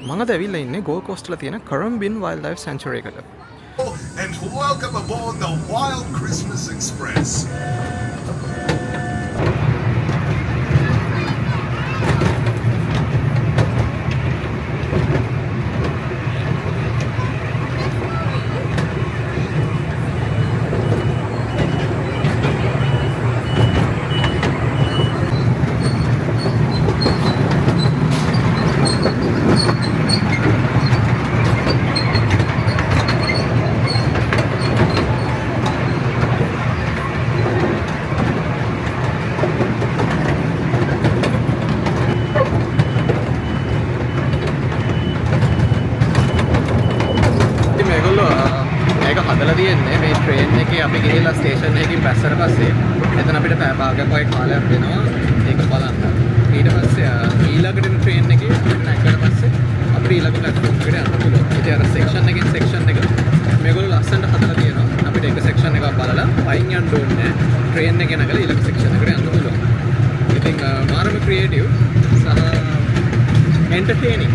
මම අද ඇවිල්ලා ඉන්නේ ගෝල්ඩ් කෝස්ට් වල තියෙන කරම්බින් වයිල්ඩ් ලයිෆ් සැන්චුරි එකට. And welcome aboard the Wild Christmas Express. හදලා තියෙන්නේ මේ ට්‍රේන් එකේ අපි ගිහිල්ලා ස්ටේෂන් එකකින් බැස්සට පස්සේ එතන අපිට පැය භාගයක් වගේ කාලයක් වෙනවා ඒක බලන්න. ඊට පස්සේ ඊළඟට ට්‍රේන් එකේ අපිට නැගලා පස්සේ අපිට ඊළඟ ප්ලැට්ෆෝම් එකට යන්න පුළුවන්. ඉතින් අර සෙක්ෂන් එකෙන් සෙක්ෂන් එක මේගොල්ලෝ ලස්සනට හදලා තියෙනවා. අපිට එක සෙක්ෂන් එකක් බලලා පයින් යන්න ඕනේ නැහැ. ට්‍රේන් එකේ නැගලා ඊළඟ සෙක්ෂන් එකට යන්න පුළුවන්. ඉතින් මාරම ක්‍රියේටිව් සහ එන්ටර්ටේනින්.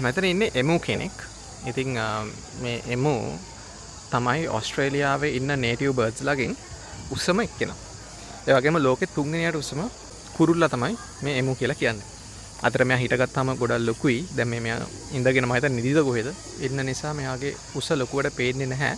මෙතන ඉන්නේ එමු කෙනෙක්. ඉතින් මේ එමු තමයි ඕස්ට්‍රේලියාවේ ඉන්න නේටිව් බර්ඩ්ස් ලගෙන් උසම එක්කෙනා. ඒ වගේම ලෝකෙ තුන්වෙනියට උසම කුරුල්ලා තමයි මේ එමු කියලා කියන්නේ. අතට මෙයා හිටගත්තාම ගොඩක් ලොකුයි. දැන් මේ මෙයා ඉඳගෙන මම හිතන්නේ නිදිද කොහෙද? ඉන්න නිසා මෙයාගේ උස ලොකුවට පේන්නේ නැහැ.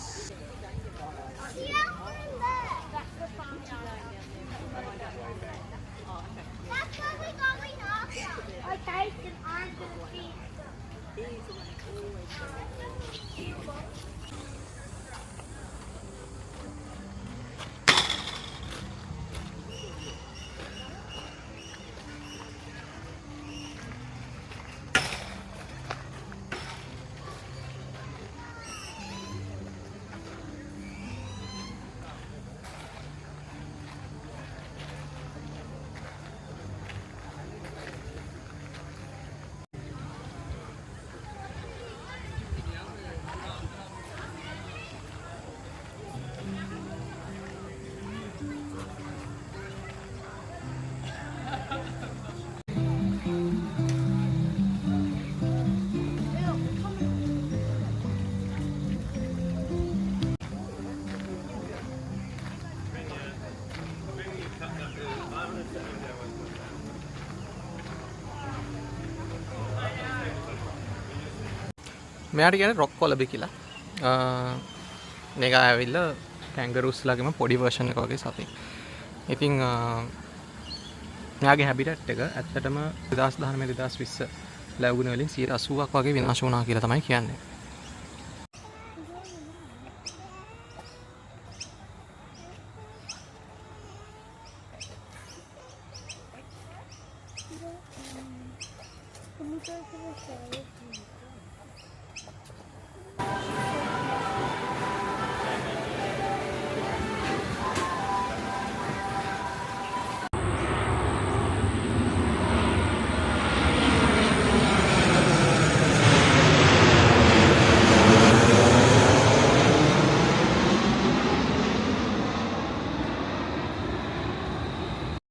මෙයාට කියන්නේ රොක් කොලබි කියලා. මේක ඇවිල්ලා කැන්ගරූස් ලගේම පොඩි වර්ෂන් එක වගේ සතෙක්. ඉතින් මෙයාගේ හැබිටට් එක ඇත්තටම 2019 2020 ලැබුණ වලින් 80ක් වගේ විනාශ වුණා කියලා තමයි කියන්නේ. Can you go to the side?